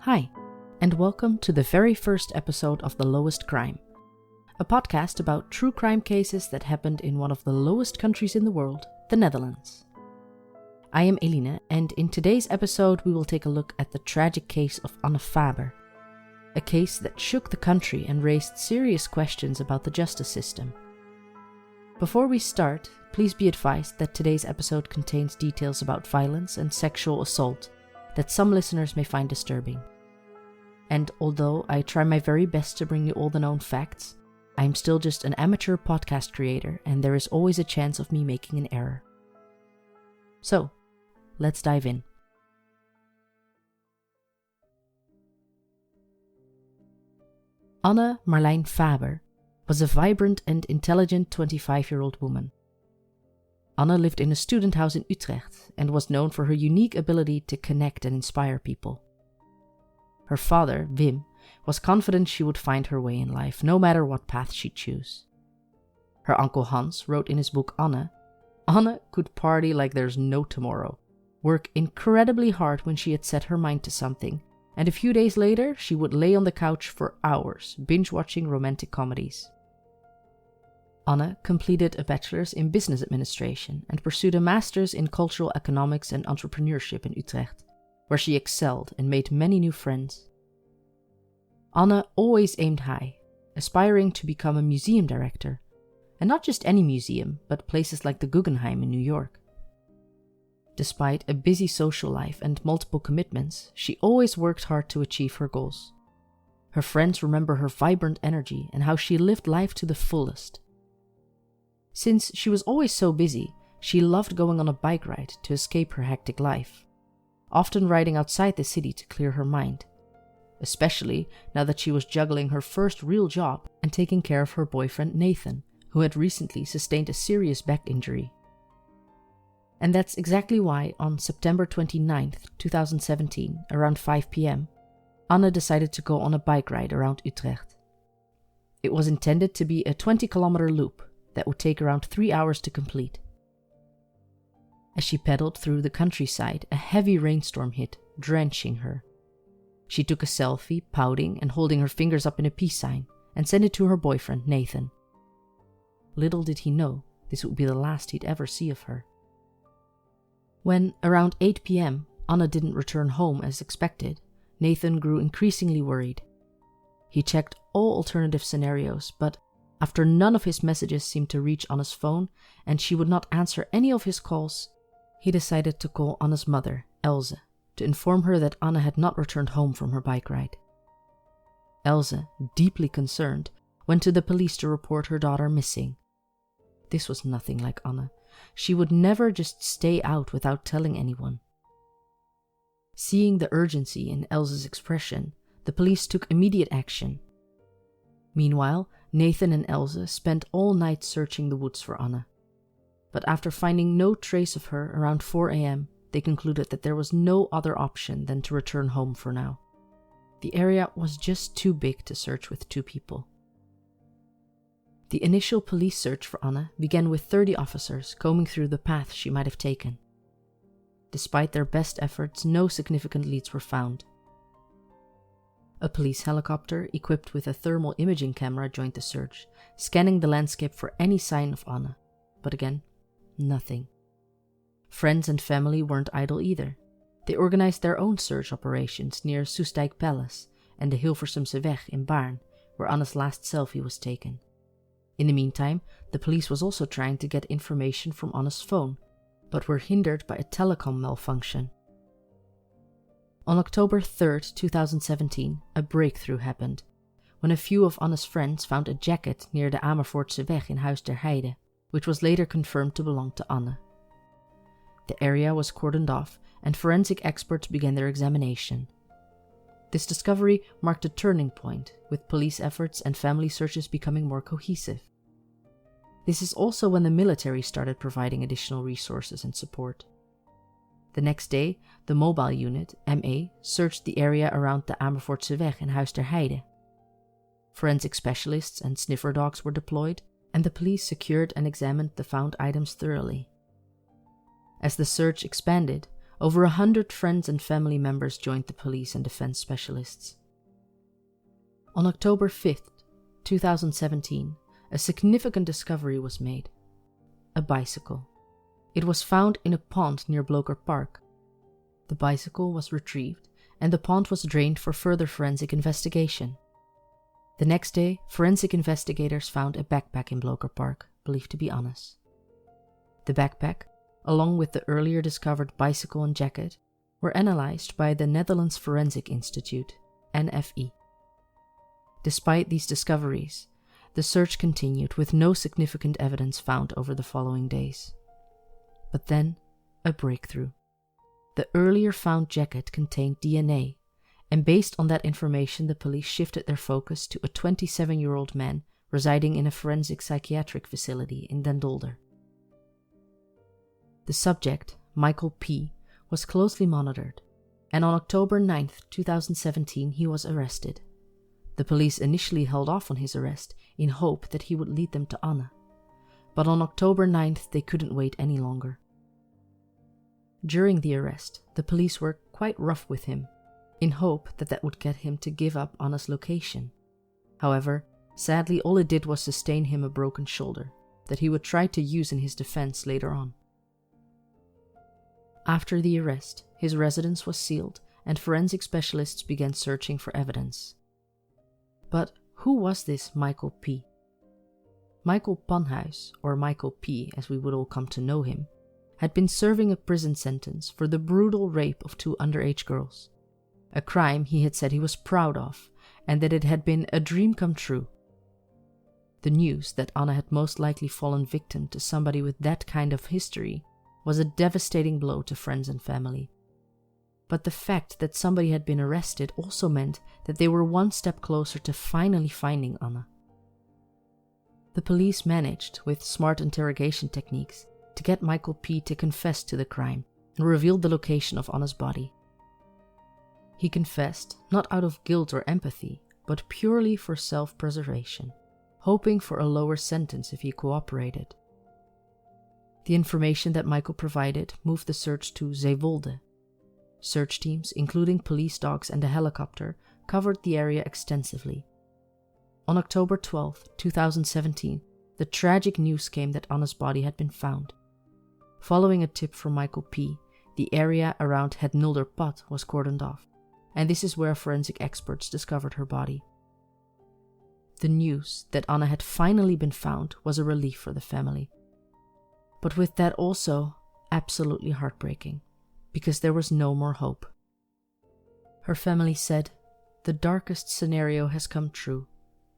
Hi, and welcome to the very first episode of The Lowest Crime, a podcast about true crime cases that happened in one of the lowest countries in the world, the Netherlands. I am Eline, and in today's episode we will take a look at the tragic case of Anne Faber, a case that shook the country and raised serious questions about the justice system. Before we start, please be advised that today's episode contains details about violence and sexual assault that some listeners may find disturbing. And although I try my very best to bring you all the known facts, I am still just an amateur podcast creator and there is always a chance of me making an error. So, let's dive in. Anne Marlijn Faber was a vibrant and intelligent 25-year-old woman. Anne lived in a student house in Utrecht and was known for her unique ability to connect and inspire people. Her father, Wim, was confident she would find her way in life, no matter what path she'd choose. Her uncle Hans wrote in his book Anne could party like there's no tomorrow, work incredibly hard when she had set her mind to something, and a few days later she would lay on the couch for hours, binge-watching romantic comedies. Anne completed a bachelor's in business administration and pursued a master's in cultural economics and entrepreneurship in Utrecht, where she excelled and made many new friends. Anne always aimed high, aspiring to become a museum director, and not just any museum, but places like the Guggenheim in New York. Despite a busy social life and multiple commitments, she always worked hard to achieve her goals. Her friends remember her vibrant energy and how she lived life to the fullest. Since she was always so busy, she loved going on a bike ride to escape her hectic life, often riding outside the city to clear her mind, especially now that she was juggling her first real job and taking care of her boyfriend Nathan, who had recently sustained a serious back injury. And that's exactly why on September 29th, 2017, around 5 p.m., Anne decided to go on a bike ride around Utrecht. It was intended to be a 20-kilometer loop that would take around 3 hours to complete. As she pedaled through the countryside, a heavy rainstorm hit, drenching her. She took a selfie, pouting and holding her fingers up in a peace sign, and sent it to her boyfriend, Nathan. Little did he know this would be the last he'd ever see of her. When, around 8 p.m., Anne didn't return home as expected, Nathan grew increasingly worried. He checked all alternative scenarios, but after none of his messages seemed to reach Anne's phone and she would not answer any of his calls, he decided to call Anne's mother, Else, to inform her that Anne had not returned home from her bike ride. Else, deeply concerned, went to the police to report her daughter missing. This was nothing like Anne. She would never just stay out without telling anyone. Seeing the urgency in Else's expression, the police took immediate action. Meanwhile, Nathan and Else spent all night searching the woods for Anne. But after finding no trace of her around 4 a.m., they concluded that there was no other option than to return home for now. The area was just too big to search with 2 people. The initial police search for Anne began with 30 officers combing through the path she might have taken. Despite their best efforts, no significant leads were found. A police helicopter equipped with a thermal imaging camera joined the search, scanning the landscape for any sign of Anne, but again, nothing. Friends and family weren't idle either. They organized their own search operations near Soestdijk Palace and the Hilversumse Weg in Baarn, where Anne's last selfie was taken. In the meantime, the police was also trying to get information from Anne's phone, but were hindered by a telecom malfunction. On October 3rd, 2017, a breakthrough happened, when a few of Anne's friends found a jacket near the Amersfoortse Weg in Huis ter Heide, which was later confirmed to belong to Anne. The area was cordoned off, and forensic experts began their examination. This discovery marked a turning point, with police efforts and family searches becoming more cohesive. This is also when the military started providing additional resources and support. The next day, the mobile unit, MA, searched the area around the Amersfoortse Weg in Huis ter Heide. Forensic specialists and sniffer dogs were deployed, and the police secured and examined the found items thoroughly. As the search expanded, over 100 friends and family members joined the police and defense specialists. On October 5th, 2017, a significant discovery was made. A bicycle. It was found in a pond near Bloker Park. The bicycle was retrieved and the pond was drained for further forensic investigation. The next day, forensic investigators found a backpack in Bloker Park, believed to be Anne's. The backpack, along with the earlier discovered bicycle and jacket, were analyzed by the Netherlands Forensic Institute, NFI. Despite these discoveries, the search continued with no significant evidence found over the following days. But then, a breakthrough. The earlier found jacket contained DNA, and based on that information the police shifted their focus to a 27-year-old man residing in a forensic psychiatric facility in Den Dolder. The subject, Michael P., was closely monitored, and on October 9, 2017 he was arrested. The police initially held off on his arrest in hope that he would lead them to Anne, but on October 9th they couldn't wait any longer. During the arrest, the police were quite rough with him, in hope that that would get him to give up Anne's location. However, sadly all it did was sustain him a broken shoulder, that he would try to use in his defense later on. After the arrest, his residence was sealed and forensic specialists began searching for evidence. But who was this Michael P? Michael Panhuis, or Michael P as we would all come to know him, had been serving a prison sentence for the brutal rape of 2 underage girls, a crime he had said he was proud of and that it had been a dream come true. The news that Anne had most likely fallen victim to somebody with that kind of history was a devastating blow to friends and family. But the fact that somebody had been arrested also meant that they were one step closer to finally finding Anne. The police managed, with smart interrogation techniques, to get Michael P. to confess to the crime and revealed the location of Anne's body. He confessed not out of guilt or empathy, but purely for self-preservation, hoping for a lower sentence if he cooperated. The information that Michael provided moved the search to Zeewolde. Search teams, including police dogs and a helicopter, covered the area extensively. On October 12, 2017, the tragic news came that Anne's body had been found. Following a tip from Michael P., the area around Het Nulderpad was cordoned off, and this is where forensic experts discovered her body. The news that Anne had finally been found was a relief for the family. But with that also absolutely heartbreaking, because there was no more hope. Her family said, "The darkest scenario has come true.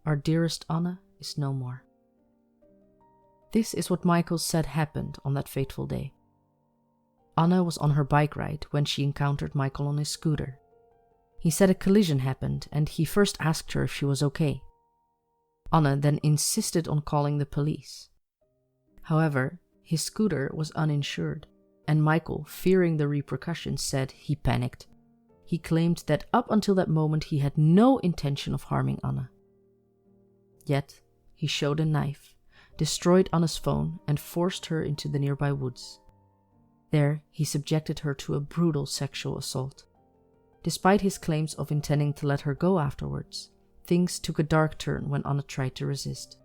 Our dearest Anne is no more." This is what Michael said happened on that fateful day. Anne was on her bike ride when she encountered Michael on his scooter. He said a collision happened and he first asked her if she was okay. Anne then insisted on calling the police. However, his scooter was uninsured, and Michael, fearing the repercussions, said he panicked. He claimed that up until that moment he had no intention of harming Anne. Yet, he showed a knife, destroyed Anne's phone, and forced her into the nearby woods. There, he subjected her to a brutal sexual assault. Despite his claims of intending to let her go afterwards, things took a dark turn when Anne tried to resist.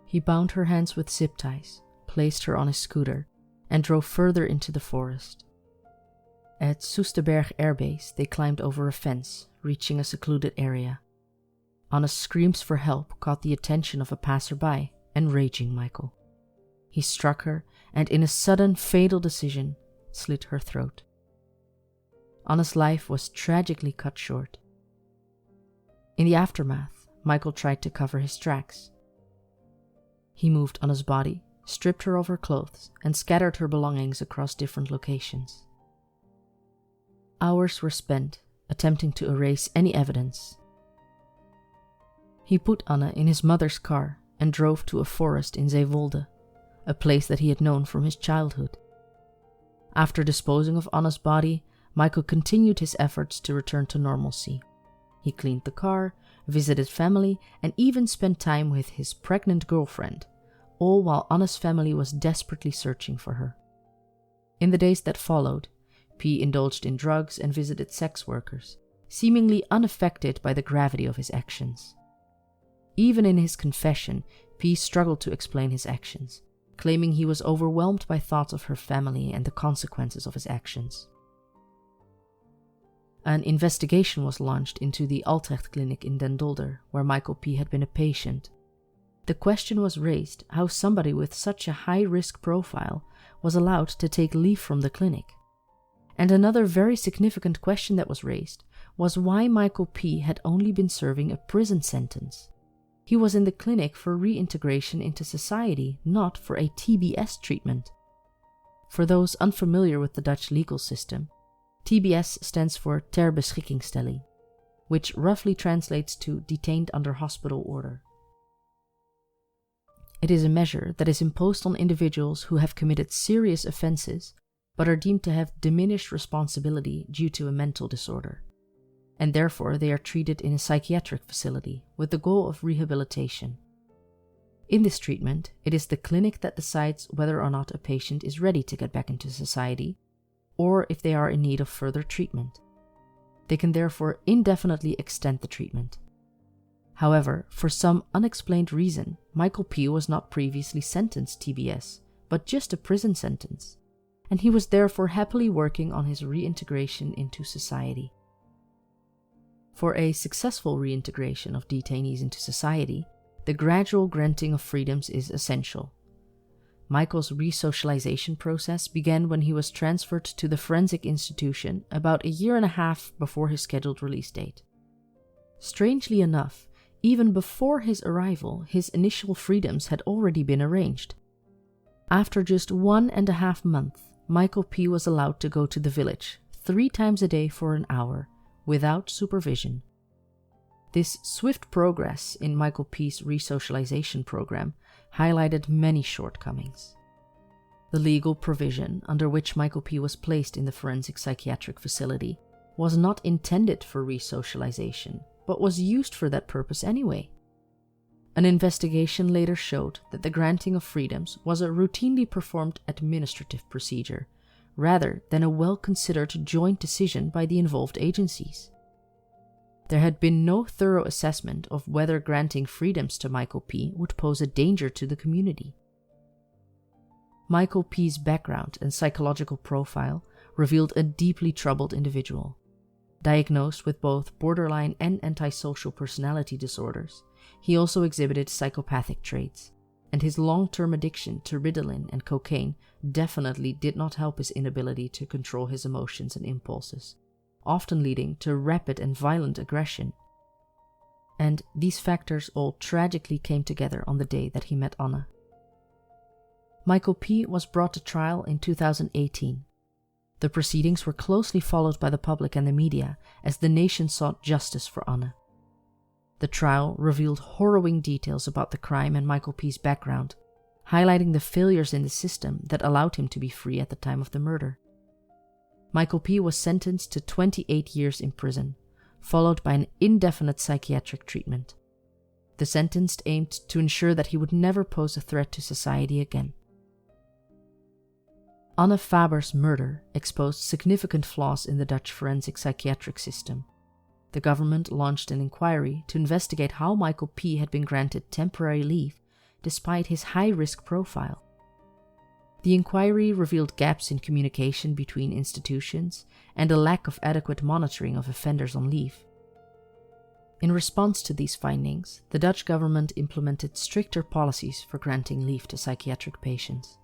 He bound her hands with zip ties, placed her on his scooter, and drove further into the forest. At Soesterberg Air Base, they climbed over a fence, reaching a secluded area. Anne's screams for help caught the attention of a passerby, enraging Michael. He struck her and, in a sudden, fatal decision, slit her throat. Anne's life was tragically cut short. In the aftermath, Michael tried to cover his tracks. He moved Anne's body, stripped her of her clothes, and scattered her belongings across different locations. Hours were spent attempting to erase any evidence. He put Anne in his mother's car and drove to a forest in Zeewolde, a place that he had known from his childhood. After disposing of Anne's body, Michael continued his efforts to return to normalcy. He cleaned the car, visited family, and even spent time with his pregnant girlfriend, all while Anne's family was desperately searching for her. In the days that followed, P. indulged in drugs and visited sex workers, seemingly unaffected by the gravity of his actions. Even in his confession, P. struggled to explain his actions, claiming he was overwhelmed by thoughts of her family and the consequences of his actions. An investigation was launched into the Utrecht clinic in Den Dolder, where Michael P. had been a patient. The question was raised how somebody with such a high-risk profile was allowed to take leave from the clinic. And another very significant question that was raised was why Michael P. had only been serving a prison sentence. He was in the clinic for reintegration into society, not for a TBS treatment. For those unfamiliar with the Dutch legal system, TBS stands for Ter Beschikkingstelling, which roughly translates to detained under hospital order. It is a measure that is imposed on individuals who have committed serious offenses but are deemed to have diminished responsibility due to a mental disorder, and therefore they are treated in a psychiatric facility with the goal of rehabilitation. In this treatment, it is the clinic that decides whether or not a patient is ready to get back into society, or if they are in need of further treatment. They can therefore indefinitely extend the treatment. However, for some unexplained reason, Michael P. was not previously sentenced TBS, but just a prison sentence, and he was therefore happily working on his reintegration into society. For a successful reintegration of detainees into society, the gradual granting of freedoms is essential. Michael's resocialization process began when he was transferred to the forensic institution about a year and a half before his scheduled release date. Strangely enough, even before his arrival, his initial freedoms had already been arranged. After just 1.5 months, Michael P. was allowed to go to the village 3 times a day for an hour, without supervision. This swift progress in Michael P.'s resocialization program highlighted many shortcomings. The legal provision under which Michael P. was placed in the forensic psychiatric facility was not intended for resocialization, but was used for that purpose anyway. An investigation later showed that the granting of freedoms was a routinely performed administrative procedure, rather than a well-considered joint decision by the involved agencies. There had been no thorough assessment of whether granting freedoms to Michael P. would pose a danger to the community. Michael P.'s background and psychological profile revealed a deeply troubled individual. Diagnosed with both borderline and antisocial personality disorders, he also exhibited psychopathic traits, and his long-term addiction to Ritalin and cocaine definitely did not help his inability to control his emotions and impulses, often leading to rapid and violent aggression. And these factors all tragically came together on the day that he met Anne. Michael P. was brought to trial in 2018. The proceedings were closely followed by the public and the media as the nation sought justice for Anne. The trial revealed harrowing details about the crime and Michael P.'s background, highlighting the failures in the system that allowed him to be free at the time of the murder. Michael P. was sentenced to 28 years in prison, followed by an indefinite psychiatric treatment. The sentence aimed to ensure that he would never pose a threat to society again. Anne Faber's murder exposed significant flaws in the Dutch forensic psychiatric system. The government launched an inquiry to investigate how Michael P. had been granted temporary leave despite his high-risk profile. The inquiry revealed gaps in communication between institutions and a lack of adequate monitoring of offenders on leave. In response to these findings, the Dutch government implemented stricter policies for granting leave to psychiatric patients.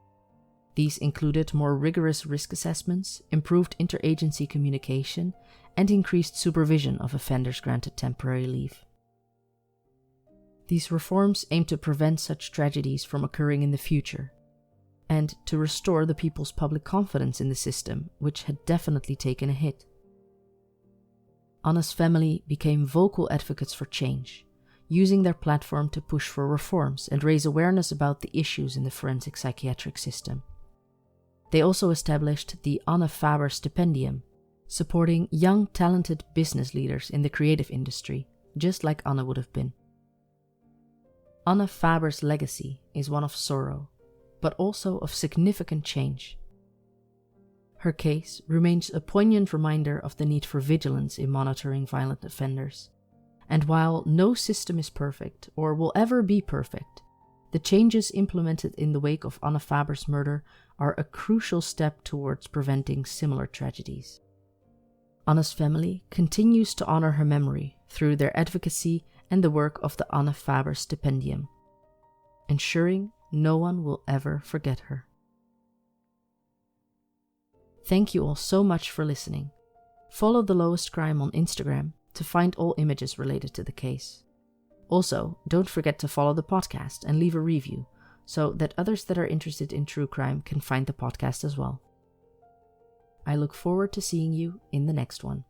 These included more rigorous risk assessments, improved interagency communication, and increased supervision of offenders granted temporary leave. These reforms aim to prevent such tragedies from occurring in the future, and to restore the people's public confidence in the system, which had definitely taken a hit. Anne's family became vocal advocates for change, using their platform to push for reforms and raise awareness about the issues in the forensic psychiatric system. They also established the Anne Faber Stipendium, supporting young, talented business leaders in the creative industry, just like Anne would have been. Anne Faber's legacy is one of sorrow, but also of significant change. Her case remains a poignant reminder of the need for vigilance in monitoring violent offenders. And while no system is perfect or will ever be perfect, the changes implemented in the wake of Anne Faber's murder are a crucial step towards preventing similar tragedies. Anne's family continues to honor her memory through their advocacy and the work of the Anne Faber Stipendium, ensuring no one will ever forget her. Thank you all so much for listening. Follow The Lowest Crime on Instagram to find all images related to the case. Also, don't forget to follow the podcast and leave a review so that others that are interested in true crime can find the podcast as well. I look forward to seeing you in the next one.